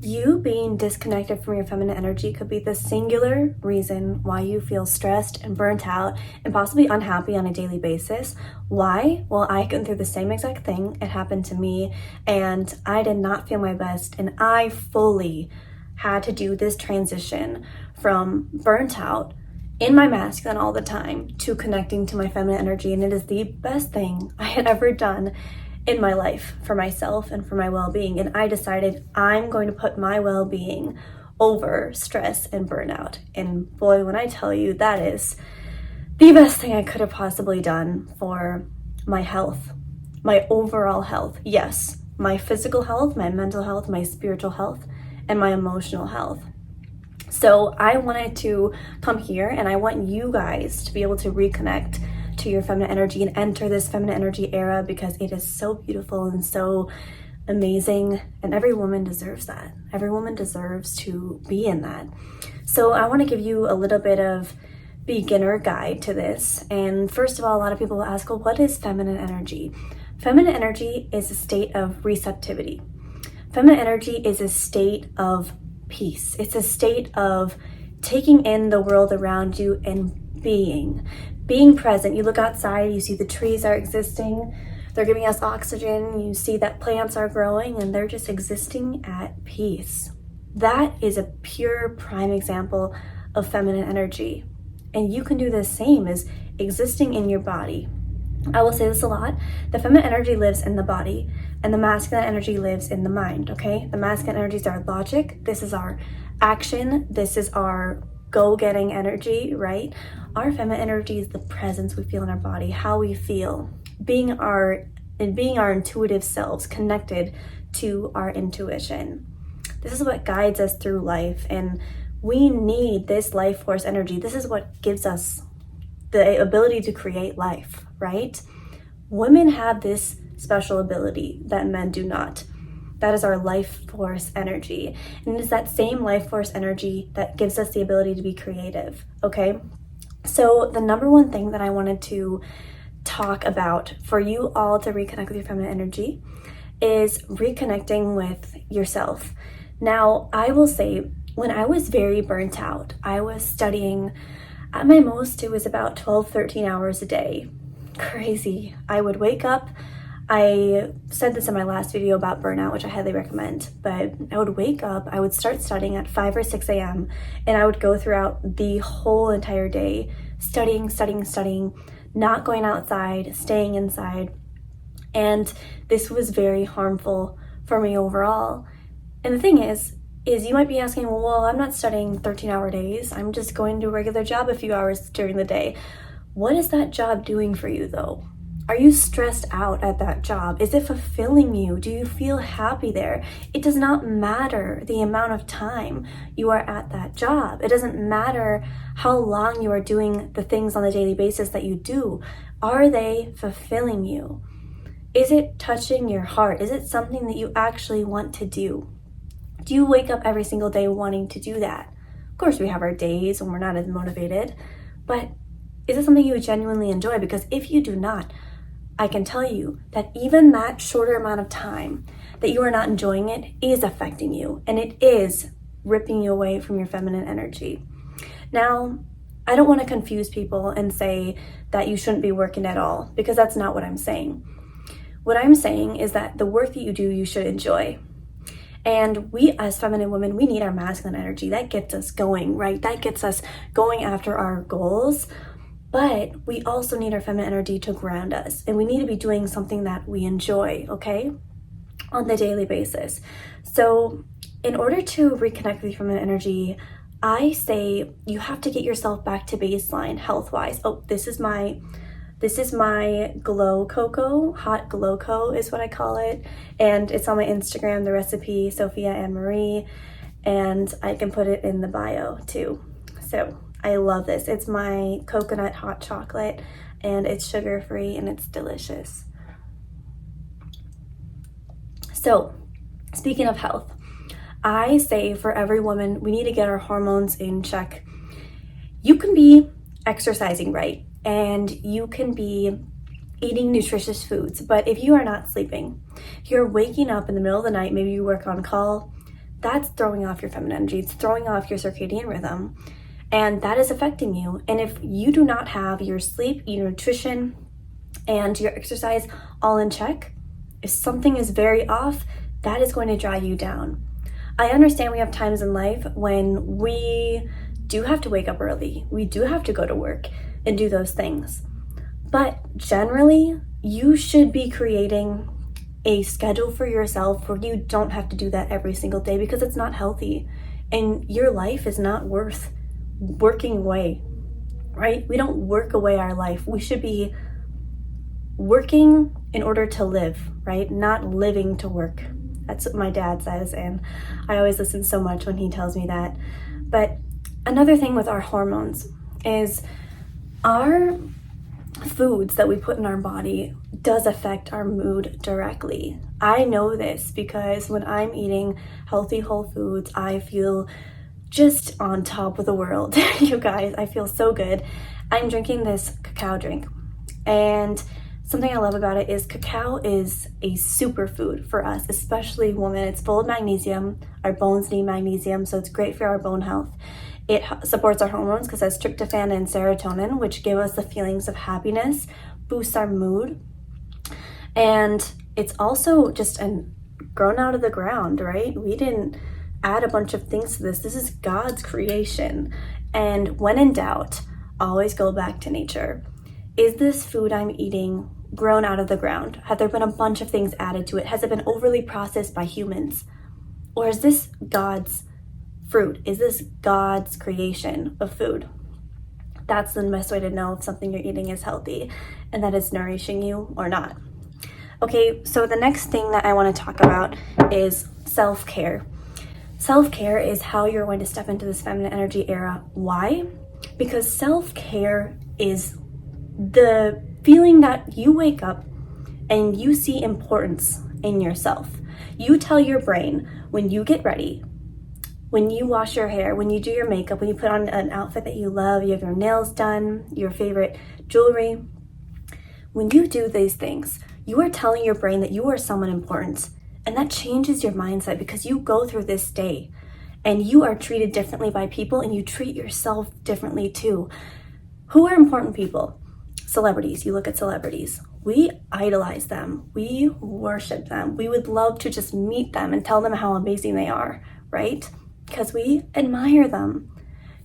You being disconnected from your feminine energy could be the singular reason why you feel stressed and burnt out and possibly unhappy on a daily basis. Why? Well, I went through the same exact thing. It happened to me and I did not feel my best, and I fully had to do this transition from burnt out in my masculine all the time to connecting to my feminine energy, and it is the best thing I had ever done in my life for myself and for my well-being. And I decided I'm going to put my well-being over stress and burnout. And boy, when I tell you, that is the best thing I could have possibly done for my health, my overall health. Yes, my physical health, my mental health, my spiritual health, and my emotional health. So I wanted to come here and I want you guys to be able to reconnect to your feminine energy and enter this feminine energy era, because it is so beautiful and so amazing, and every woman deserves that. Every woman deserves to be in that. So I want to give you a little bit of beginner guide to this. And first of all, a lot of people will ask, well, what is feminine energy? Feminine energy is a state of receptivity. Feminine energy is a state of peace. It's a state of taking in the world around you and being present. You look outside, you see the trees are existing, they're giving us oxygen, you see that plants are growing and they're just existing at peace. That is a pure prime example of feminine energy. And you can do the same as existing in your body. I will say this a lot, the feminine energy lives in the body and the masculine energy lives in the mind, okay? The masculine energy is our logic, this is our action, this is our go-getting energy, right? Our feminine energy is the presence we feel in our body, how we feel, being our intuitive selves, connected to our intuition. This is what guides us through life, and we need this life force energy. This is what gives us the ability to create life, right? Women have this special ability that men do not. That is our life force energy. And it's that same life force energy that gives us the ability to be creative, okay? So the number one thing that I wanted to talk about for you all to reconnect with your feminine energy is reconnecting with yourself. Now, I will say, when I was very burnt out, I was studying, at my most, it was about 12, 13 hours a day. Crazy. I would wake up, I said this in my last video about burnout, which I highly recommend, but I would wake up, I would start studying at 5 or 6 a.m. and I would go throughout the whole entire day studying, not going outside, staying inside. And this was very harmful for me overall. And the thing is you might be asking, well, I'm not studying 13-hour days. I'm just going to a regular job a few hours during the day. What is that job doing for you though? Are you stressed out at that job? Is it fulfilling you? Do you feel happy there? It does not matter the amount of time you are at that job. It doesn't matter how long you are doing the things on a daily basis that you do. Are they fulfilling you? Is it touching your heart? Is it something that you actually want to do? Do you wake up every single day wanting to do that? Of course, we have our days when we're not as motivated, but is it something you genuinely enjoy? Because if you do not, I can tell you that even that shorter amount of time that you are not enjoying it is affecting you, and it is ripping you away from your feminine energy. Now, I don't want to confuse people and say that you shouldn't be working at all, because that's not what I'm saying. What I'm saying is that the work that you do, you should enjoy. And we as feminine women, we need our masculine energy. That gets us going, right? That gets us going after our goals. But we also need our feminine energy to ground us. And we need to be doing something that we enjoy, okay? On the daily basis. So in order to reconnect with your feminine energy, I say you have to get yourself back to baseline health-wise. Oh, this is my glow-coco, hot glow-coco is what I call it. And it's on my Instagram, the recipe, Sophia and Marie. And I can put it in the bio too. So I love this. It's my coconut hot chocolate and it's sugar-free and it's delicious. So speaking of health, I say for every woman, we need to get our hormones in check. You can be exercising right and you can be eating nutritious foods, but if you are not sleeping, if you're waking up in the middle of the night, maybe you work on call, that's throwing off your feminine energy. It's throwing off your circadian rhythm, and that is affecting you. And if you do not have your sleep, your nutrition, and your exercise all in check, if something is very off, that is going to drag you down. I understand we have times in life when we do have to wake up early. We do have to go to work and do those things. But generally, you should be creating a schedule for yourself where you don't have to do that every single day, because it's not healthy. And your life is not worth working away, right? We don't work away our life. We should be working in order to live, right? Not living to work. That's what my dad says, and I always listen so much when he tells me that. But another thing with our hormones is our foods that we put in our body does affect our mood directly. I know this because when I'm eating healthy whole foods, I feel just on top of the world. You guys, I feel so good. I'm drinking this cacao drink, and something I love about it is cacao is a superfood for us, especially women. It's full of magnesium. Our bones need magnesium, so it's great for our bone health. It supports our hormones because it has tryptophan and serotonin, which give us the feelings of happiness, boosts our mood. And it's also just grown out of the ground, right? We didn't add a bunch of things to this. This is God's creation. And when in doubt, always go back to nature. Is this food I'm eating grown out of the ground? Have there been a bunch of things added to it? Has it been overly processed by humans? Or is this God's fruit? Is this God's creation of food? That's the best way to know if something you're eating is healthy and that it's nourishing you or not. Okay, so the next thing that I want to talk about is self-care. Self-care is how you're going to step into this feminine energy era. Why? Because self-care is the feeling that you wake up and you see importance in yourself. You tell your brain when you get ready, when you wash your hair, when you do your makeup, when you put on an outfit that you love, you have your nails done, your favorite jewelry. When you do these things, you are telling your brain that you are someone important. And that changes your mindset because you go through this day and you are treated differently by people, and you treat yourself differently too. Who are important people? Celebrities. You look at celebrities. We idolize them. We worship them. We would love to just meet them and tell them how amazing they are, right? Because we admire them.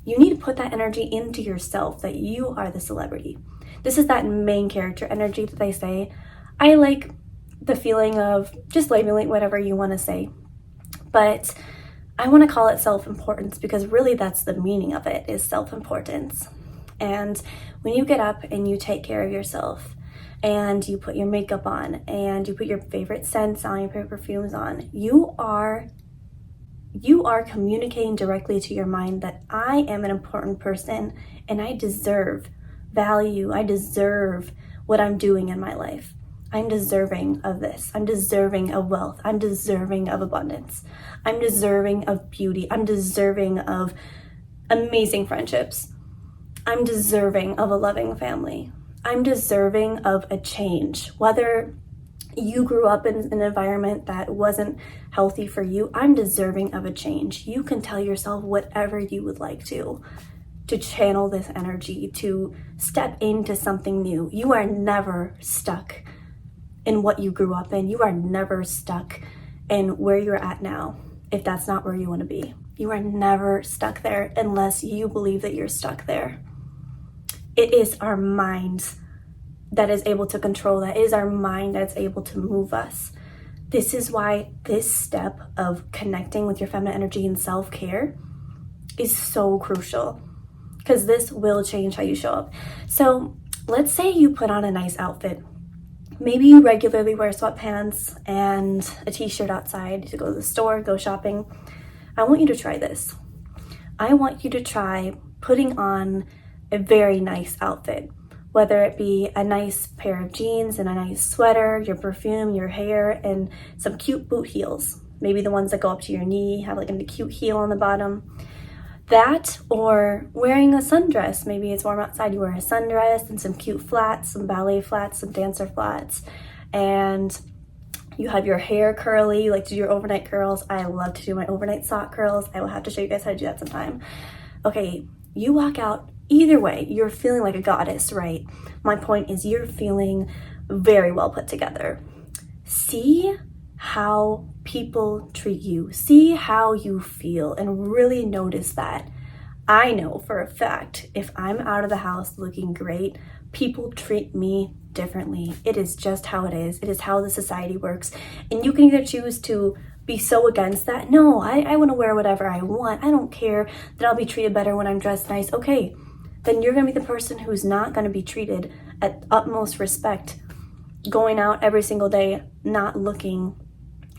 You need to put that energy into yourself, that you are the celebrity. This is that main character energy that they say. I like the feeling of just labeling whatever you want to say, but I want to call it self-importance, because really that's the meaning of it, is self-importance. And when you get up and you take care of yourself and you put your makeup on and you put your favorite scents on, your favorite perfumes on, you are communicating directly to your mind that I am an important person and I deserve value. I deserve what I'm doing in my life. I'm deserving of this. I'm deserving of wealth. I'm deserving of abundance. I'm deserving of beauty. I'm deserving of amazing friendships. I'm deserving of a loving family. I'm deserving of a change. Whether you grew up in an environment that wasn't healthy for you, I'm deserving of a change. You can tell yourself whatever you would like to channel this energy, to step into something new. You are never stuck in what you grew up in. You are never stuck in where you're at now if that's not where you want to be. You are never stuck there unless you believe that you're stuck there. It is our mind that is able to control that. It is our mind that's able to move us. This is why this step of connecting with your feminine energy and self-care is so crucial, because this will change how you show up. So let's say you put on a nice outfit. Maybe you regularly wear sweatpants and a t-shirt outside to go to the store, go shopping. I want you to try this. I want you to try putting on a very nice outfit, whether it be a nice pair of jeans and a nice sweater, your perfume, your hair, and some cute boot heels. Maybe the ones that go up to your knee, have like a cute heel on the bottom. That, or wearing a sundress. Maybe it's warm outside, you wear a sundress and some cute flats, some ballet flats, some dancer flats, and You have your hair curly, you like to do your overnight curls. I love to do my overnight sock curls. I will have to show you guys how to do that sometime. Okay, you walk out, either way, you're feeling like a goddess, right? My point is you're feeling very well put together. See how people treat you. See how you feel and really notice that. I know for a fact if I'm out of the house looking great, people treat me differently. It is just how it is. It is how the society works. And you can either choose to be so against that. No, I want to wear whatever I want. I don't care that I'll be treated better when I'm dressed nice. Okay, then you're going to be the person who's not going to be treated at utmost respect, going out every single day, not looking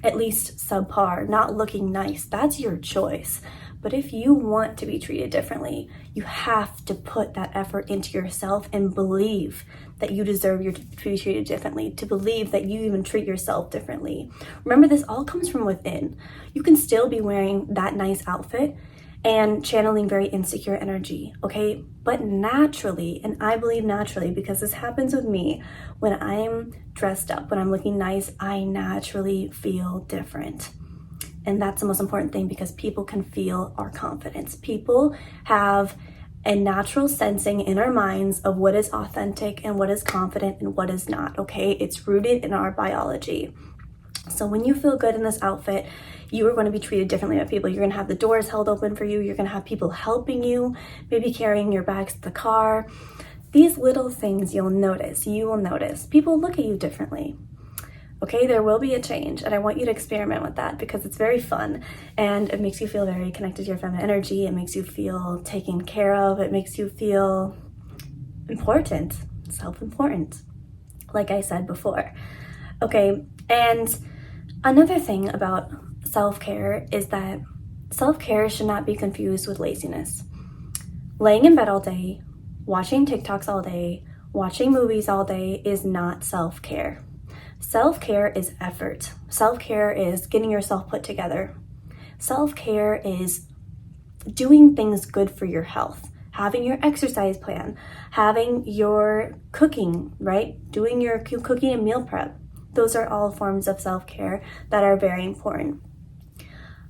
at least subpar, not looking nice. That's your choice. But if you want to be treated differently, you have to put that effort into yourself and believe that you deserve to be treated differently, to believe that you even treat yourself differently. Remember, this all comes from within. You can still be wearing that nice outfit and channeling very insecure energy, okay? But naturally, and I believe naturally, because this happens with me, when I'm dressed up, when I'm looking nice, I naturally feel different. And that's the most important thing, because people can feel our confidence. People have a natural sensing in our minds of what is authentic and what is confident and what is not, okay? It's rooted in our biology. So when you feel good in this outfit, you are going to be treated differently by people. You're going to have the doors held open for you. You're going to have people helping you, maybe carrying your bags to the car. These little things you'll notice. You will notice. People look at you differently. Okay, there will be a change, and I want you to experiment with that because it's very fun and it makes you feel very connected to your feminine energy. It makes you feel taken care of. It makes you feel important, self-important, like I said before. Okay, and another thing about self-care is that self-care should not be confused with laziness. Laying in bed all day, watching TikToks all day, watching movies all day is not self-care. Self-care is effort. Self-care is getting yourself put together. Self-care is doing things good for your health, having your exercise plan, having your cooking, right? Doing your cooking and meal prep. Those are all forms of self-care that are very important.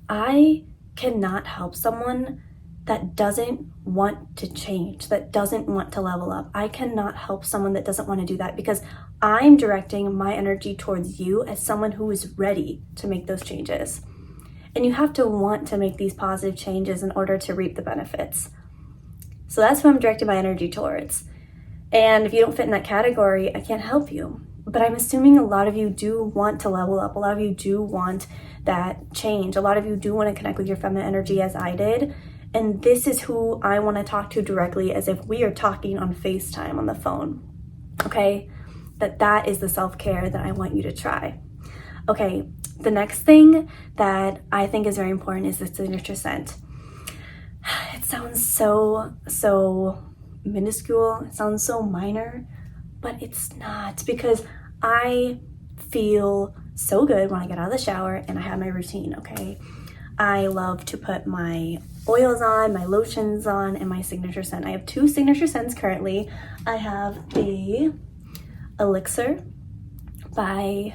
I cannot help someone that doesn't want to change, that doesn't want to level up. I cannot help someone that doesn't want to do that because I'm directing my energy towards you as someone who is ready to make those changes. And you have to want to make these positive changes in order to reap the benefits. So that's what I'm directing my energy towards. And if you don't fit in that category, I can't help you. But I'm assuming a lot of you do want to level up. A lot of you do want that change. A lot of you do want to connect with your feminine energy as I did. And this is who I want to talk to directly, as if we are talking on FaceTime on the phone, okay? That is the self-care that I want you to try. Okay, the next thing that I think is very important is the signature scent. It sounds so minuscule, it sounds so minor, but it's not, because I feel so good when I get out of the shower and I have my routine, okay? I love to put my oils on, my lotions on, and my signature scent. I have 2 signature scents currently. I have the Elixir by,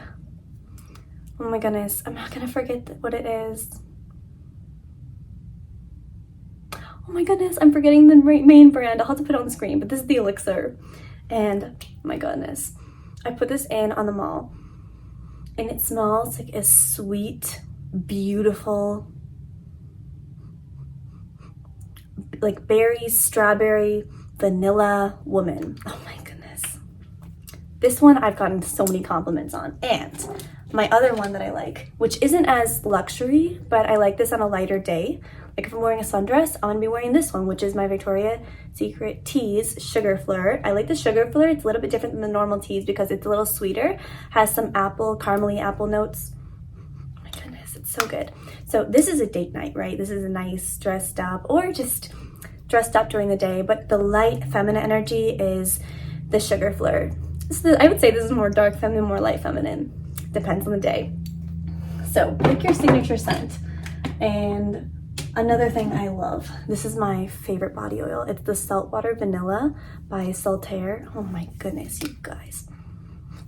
oh my goodness, I'm not gonna forget what it is. Oh my goodness, I'm forgetting the main brand. I'll have to put it on the screen, but this is the Elixir. And oh my goodness, I put this in on the mall and it smells like a sweet, beautiful, like berries, strawberry, vanilla woman. Oh my goodness. This one I've gotten so many compliments on. And my other one that I like, which isn't as luxury, but I like this on a lighter day. Like if I'm wearing a sundress, I'm gonna be wearing this one, which is my Victoria's Secret Teas Sugar Flirt. I like the Sugar Flirt. It's a little bit different than the normal teas because it's a little sweeter, has some apple, caramely apple notes. Oh my goodness, it's so good. So this is a date night, right? This is a nice dressed up, or just dressed up during the day, but the light feminine energy is the Sugar Flirt. I would say this is more dark feminine, more light feminine. Depends on the day. So pick your signature scent. And another thing I love, this is my favorite body oil. It's the Saltwater Vanilla by Saltaire. Oh my goodness, you guys.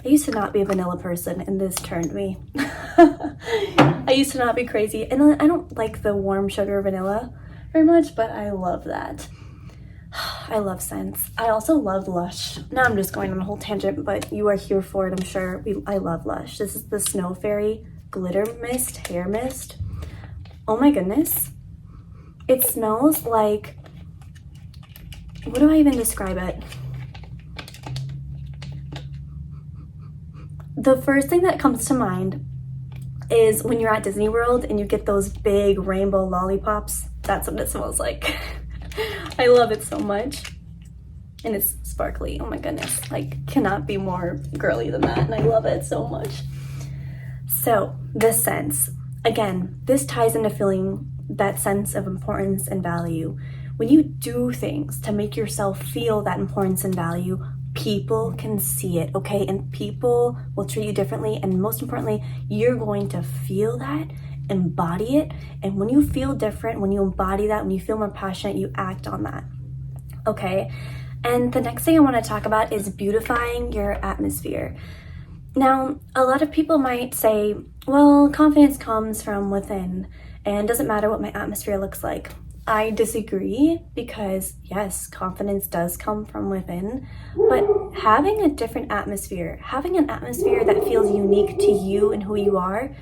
I used to not be a vanilla person, and this turned me. I used to not be crazy, and I don't like the warm sugar vanilla very much, but I love that. I love scents. I also love Lush. Now I'm just going on a whole tangent, but you are here for it, I'm sure. I love Lush. This is the Snow Fairy Glitter Mist, Hair Mist. Oh my goodness. It smells like, what do I even describe it? The first thing that comes to mind is when you're at Disney World and you get those big rainbow lollipops. That's what it smells like. I love it so much. And it's sparkly. Oh my goodness. Like, cannot be more girly than that. And I love it so much. So, this sense. Again, this ties into feeling that sense of importance and value. When you do things to make yourself feel that importance and value, people can see it, okay? And people will treat you differently. And most importantly, you're going to feel that, embody it. And when you feel different, when you embody that, when you feel more passionate, you act on that, okay? And the next thing I want to talk about is beautifying your atmosphere. Now, a lot of people might say, well, confidence comes from within and doesn't matter what my atmosphere looks like. I disagree, because yes, confidence does come from within, but having a different atmosphere, having an atmosphere that feels unique to you and who you are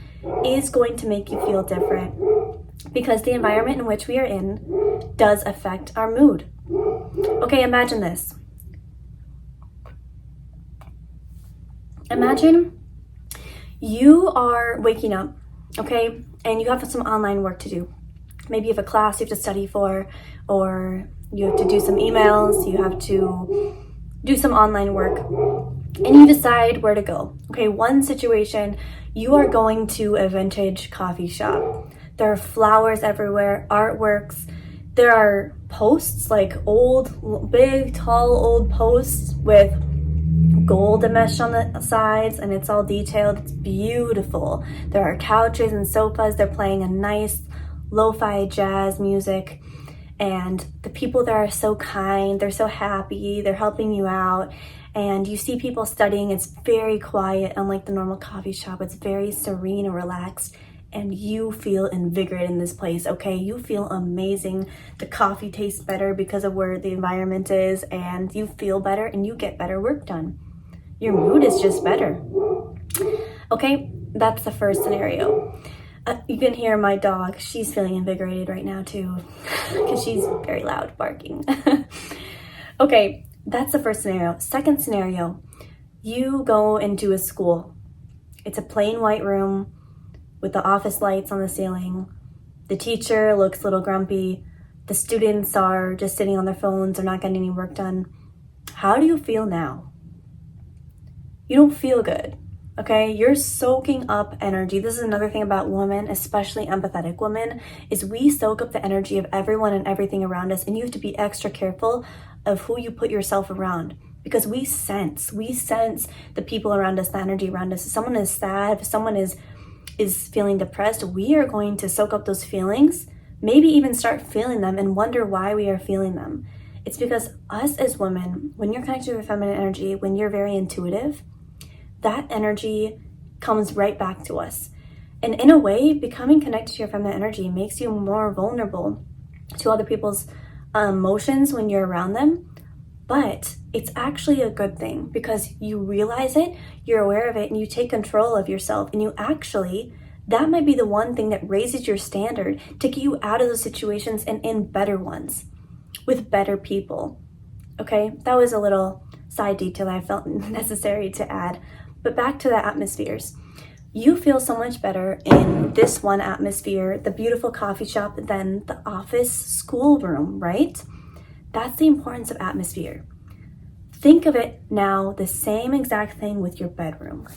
is going to make you feel different, because the environment in which we are in does affect our mood. Okay, imagine this. Imagine you are waking up, okay, and you have some online work to do. Maybe you have a class you have to study for, or you have to do some emails, you have to do some online work, and you decide where to go. Okay, one situation, you are going to a vintage coffee shop. There are flowers everywhere, artworks. There are posts, like old, big, tall, old posts with gold mesh on the sides, and it's all detailed. It's beautiful. There are couches and sofas. They're playing a nice lo-fi jazz music, and the people there are so kind. They're so happy. They're helping you out, and you see people studying. It's very quiet, unlike the normal coffee shop. It's very serene and relaxed, and you feel invigorated in this place, okay? You feel amazing. The coffee tastes better because of where the environment is, and you feel better, and you get better work done. Your mood is just better. Okay, that's the first scenario. You can hear my dog. She's feeling invigorated right now too, because she's very loud barking. Okay, that's the first scenario. Second scenario, you go into a school. It's a plain white room with the office lights on the ceiling. The teacher looks a little grumpy. The students are just sitting on their phones. They're not getting any work done. How do you feel now? You don't feel good. Okay, you're soaking up energy. This is another thing about women, especially empathetic women, is we soak up the energy of everyone and everything around us, and you have to be extra careful of who you put yourself around, because we sense the people around us, the energy around us. If someone is sad, if someone is feeling depressed, we are going to soak up those feelings, maybe even start feeling them and wonder why we are feeling them. It's because us as women, when you're connected to your feminine energy, when you're very intuitive, that energy comes right back to us. And in a way, becoming connected to your feminine energy makes you more vulnerable to other people's emotions when you're around them. But it's actually a good thing, because you realize it, you're aware of it, and you take control of yourself. And you actually, that might be the one thing that raises your standard to get you out of those situations and in better ones with better people. Okay, that was a little side detail I felt necessary to add. But back to the atmospheres. You feel so much better in this one atmosphere, the beautiful coffee shop, than the office schoolroom, right? That's the importance of atmosphere. Think of it now, the same exact thing with your bedroom.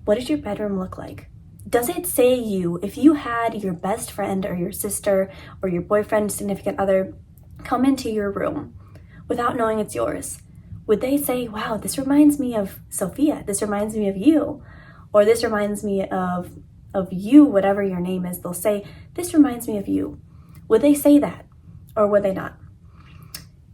What does your bedroom look like? Does it say you, if you had your best friend or your sister or your boyfriend, significant other, come into your room without knowing it's yours, would they say, wow, this reminds me of Sophia, this reminds me of you, or this reminds me of you, whatever your name is? They'll say, this reminds me of you. Would they say that, or would they not?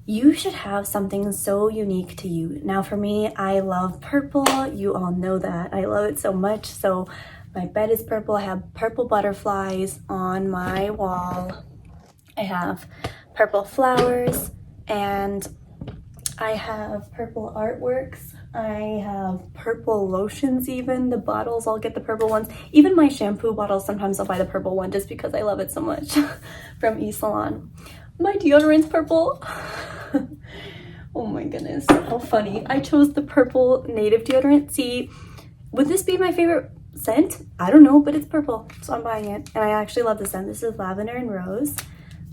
you should have something so unique to you. Now for me, I love purple. You all know that. I love it so much. So my bed is purple. I have purple butterflies on my wall. I have purple flowers, and I have purple artworks. I have purple lotions even. The bottles, I'll get the purple ones. Even my shampoo bottles, sometimes I'll buy the purple one just because I love it so much from eSalon. My deodorant's purple. Oh my goodness, how funny. I chose the purple native deodorant. See, would this be my favorite scent? I don't know, but it's purple, so I'm buying it. And I actually love the scent. This is lavender and rose.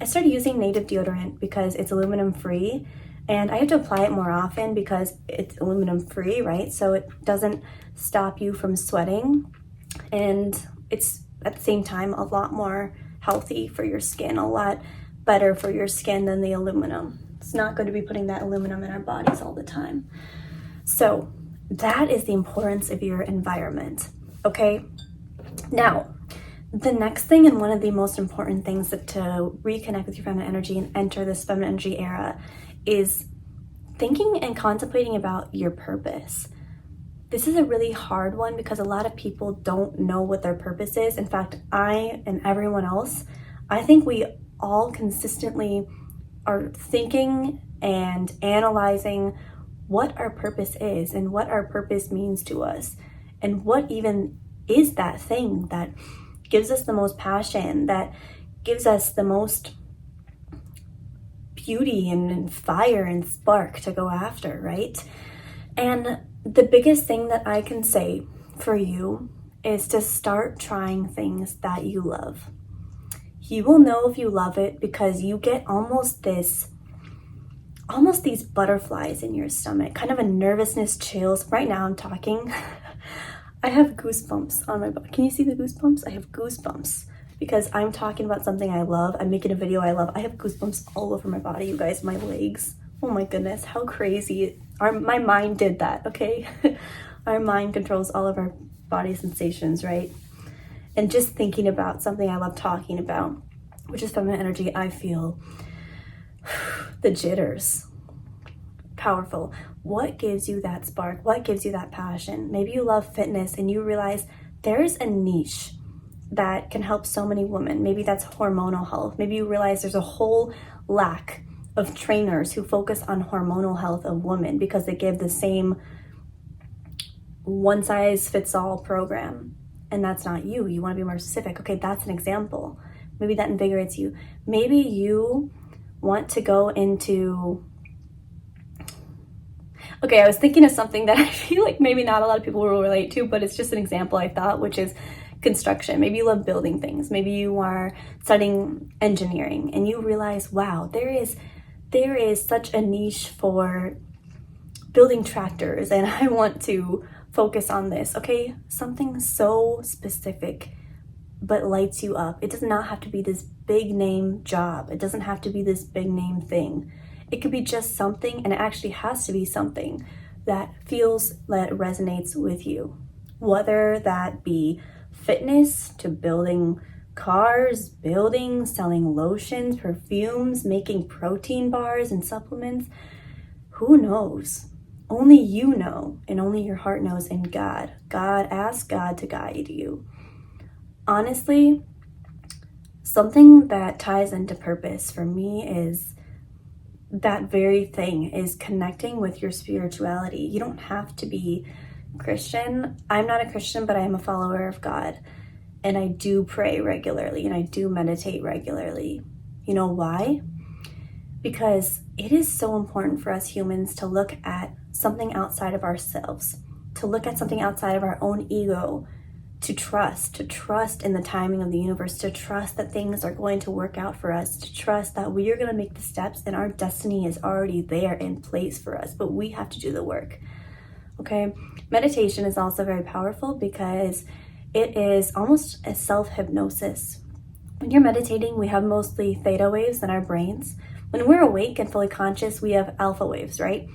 I started using native deodorant because it's aluminum free, and I have to apply it more often because it's aluminum free, right? So it doesn't stop you from sweating, and it's at the same time a lot more healthy for your skin, a lot better for your skin than the aluminum. It's not good to be putting that aluminum in our bodies all the time. So that is the importance of your environment, okay? Now, the next thing, and one of the most important things to reconnect with your feminine energy and enter this feminine energy era, is thinking and contemplating about your purpose. This is a really hard one because a lot of people don't know what their purpose is. In fact, I and everyone else, I think we all consistently are thinking and analyzing what our purpose is and what our purpose means to us, and what even is that thing that gives us the most passion, that gives us the most beauty and fire and spark to go after, right? And the biggest thing that I can say for you is to start trying things that you love. You will know if you love it because you get almost these butterflies in your stomach, kind of a nervousness, chills. Right now I'm talking, I have goosebumps on my body. Can you see the goosebumps? I have goosebumps because I'm talking about something I love. I'm making a video I love. I have goosebumps all over my body, you guys, my legs. Oh my goodness, how crazy. My mind did that, okay? Our mind controls all of our body sensations, right? And just thinking about something I love talking about, which is feminine energy, I feel the jitters. Powerful. What gives you that spark? What gives you that passion? Maybe you love fitness and you realize there's a niche that can help so many women. Maybe that's hormonal health. Maybe you realize there's a whole lack of trainers who focus on hormonal health of women because they give the same one-size-fits-all program. And that's not you. You want to be more specific. Okay, that's an example. Maybe that invigorates you. Maybe you want to go into... Okay, I was thinking of something that I feel like maybe not a lot of people will relate to, but it's just an example I thought, which is construction. Maybe you love building things. Maybe you are studying engineering and you realize, wow, there is such a niche for building tractors and I want to focus on this. Okay, something so specific but lights you up. It does not have to be this big name job. It doesn't have to be this big name thing. It could be just something, and it actually has to be something that resonates with you. Whether that be fitness to building cars, selling lotions, perfumes, making protein bars and supplements. Who knows? Only you know, and only your heart knows, and God. Ask God to guide you. Honestly, something that ties into purpose for me is that very thing, is connecting with your spirituality. You don't have to be Christian. I'm not a Christian, but I am a follower of God. And I do pray regularly and I do meditate regularly. You know why? Because it is so important for us humans to look at something outside of ourselves, to look at something outside of our own ego, to trust in the timing of the universe, to trust that things are going to work out for us, to trust that we are going to make the steps and our destiny is already there in place for us, but we have to do the work. Okay, meditation is also very powerful because it is almost a self-hypnosis. When you're meditating, we have mostly theta waves in our brains. When we're awake and fully conscious, we have alpha waves, right?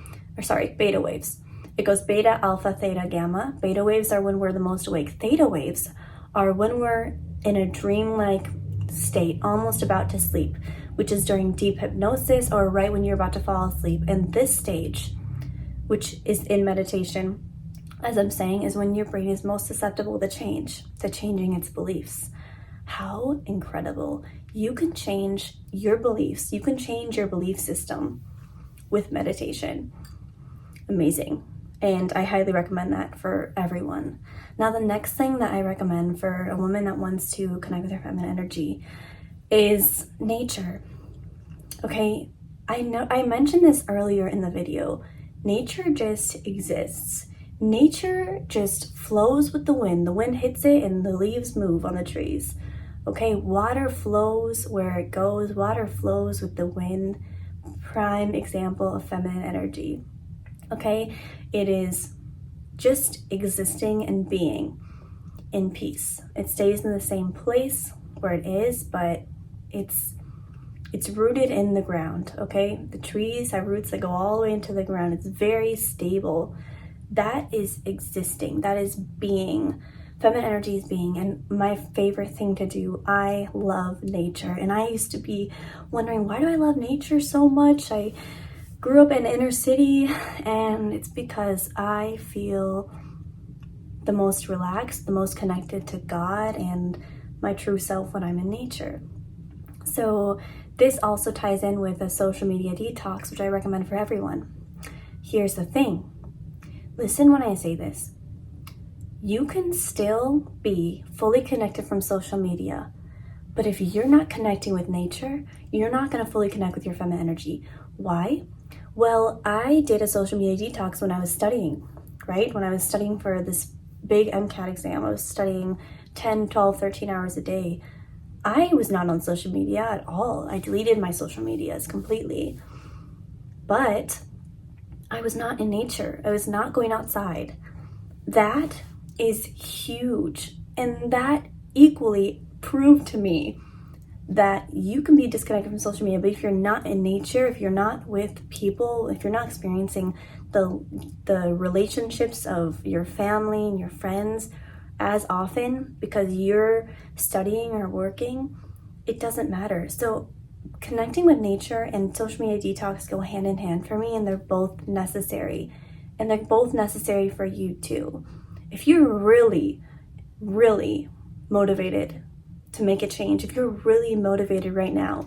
Beta waves. It goes beta, alpha, theta, gamma. Beta waves are when we're the most awake. Theta waves are when we're in a dreamlike state, almost about to sleep. which is during deep hypnosis or right when you're about to fall asleep. And this stage, which is in meditation, as I'm saying, is when your brain is most susceptible to change, to changing its beliefs. How incredible. You can change your beliefs. You can change your belief system with meditation. Amazing. And I highly recommend that for everyone. Now, the next thing that I recommend for a woman that wants to connect with her feminine energy is nature. Okay, I know I mentioned this earlier in the video. Nature just exists. Nature just flows with the wind. The wind hits it and the leaves move on the trees. Okay, water flows where it goes. Water flows with the wind. Prime example of feminine energy. Okay, it is just existing and being in peace. It stays in the same place where it is, but it's rooted in the ground, okay? The trees have roots that go all the way into the ground. It's very stable. That is existing. That is being. Feminine energy is being. And my favorite thing to do, I love nature. And I used to be wondering, why do I love nature so much? I grew up in inner city, and it's because I feel the most relaxed, the most connected to God and my true self when I'm in nature. So this also ties in with a social media detox, which I recommend for everyone. Here's the thing. Listen when I say this. You can still be fully connected from social media, but if you're not connecting with nature, you're not going to fully connect with your feminine energy. Why? Well, I did a social media detox when I was studying, right? When I was studying for this big MCAT exam, I was studying 10, 12, 13 hours a day. I was not on social media at all. I deleted my social medias completely. But I was not in nature. I was not going outside. That is huge. And that equally proved to me that you can be disconnected from social media, but if you're not in nature, if you're not with people, if you're not experiencing the relationships of your family and your friends as often because you're studying or working, it doesn't matter. So connecting with nature and social media detox go hand in hand for me, and they're both necessary. And they're both necessary for you too. If you're really, really motivated to make a change, if you're really motivated right now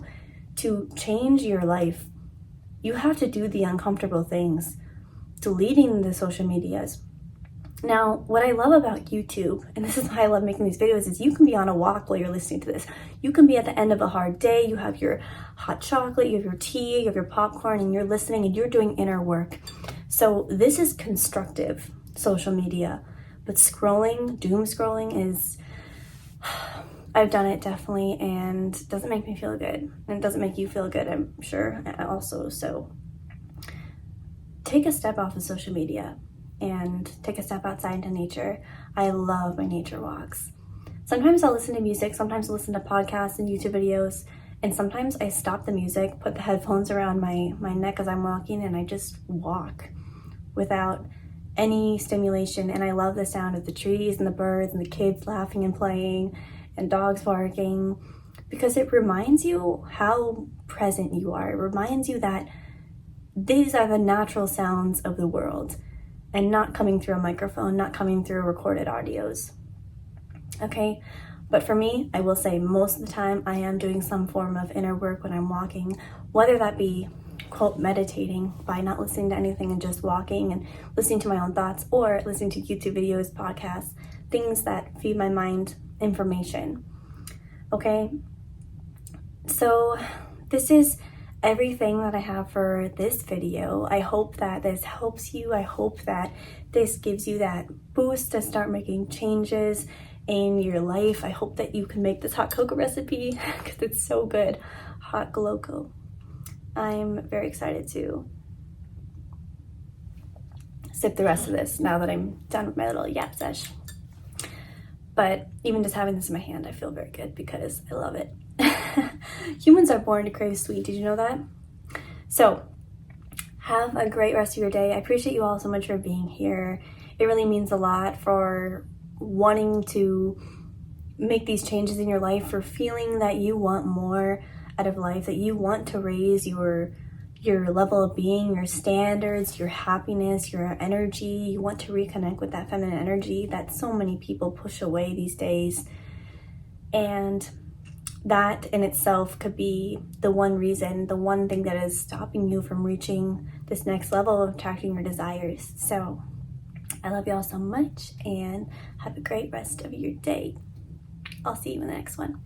to change your life, you have to do the uncomfortable things, deleting the social medias. Now, what I love about YouTube, and this is why I love making these videos, is you can be on a walk while you're listening to this. You can be at the end of a hard day, you have your hot chocolate, you have your tea, you have your popcorn, and you're listening and you're doing inner work. So this is constructive social media, but scrolling, doom scrolling is, I've done it definitely, and it doesn't make me feel good. And it doesn't make you feel good, I'm sure, also. So take a step off of social media and take a step outside into nature. I love my nature walks. Sometimes I'll listen to music, sometimes I'll listen to podcasts and YouTube videos, and sometimes I stop the music, put the headphones around my neck as I'm walking, and I just walk without any stimulation. And I love the sound of the trees and the birds and the kids laughing and playing and dogs barking, because it reminds you how present you are. It reminds you that these are the natural sounds of the world and not coming through a microphone, not coming through recorded audios. Okay, but for me, I will say most of the time I am doing some form of inner work when I'm walking, whether that be, quote, meditating by not listening to anything and just walking and listening to my own thoughts, or listening to YouTube videos, podcasts, things that feed my mind information. Okay, so this is everything that I have for this video. I hope that this helps you. I hope that this gives you that boost to start making changes in your life. I hope that you can make this hot cocoa recipe because it's so good. Hot glow-coco. I'm very excited to sip the rest of this now that I'm done with my little yap sesh. But even just having this in my hand, I feel very good because I love it. Humans are born to crave sweet. Did you know that? So have a great rest of your day. I appreciate you all so much for being here. It really means a lot, for wanting to make these changes in your life, for feeling that you want more. out of life, that you want to raise your level of being, your standards, your happiness, your energy. You want to reconnect with that feminine energy that so many people push away these days. And that in itself could be the one reason, the one thing that is stopping you from reaching this next level of attracting your desires. So I love y'all so much, and have a great rest of your day. I'll see you in the next one.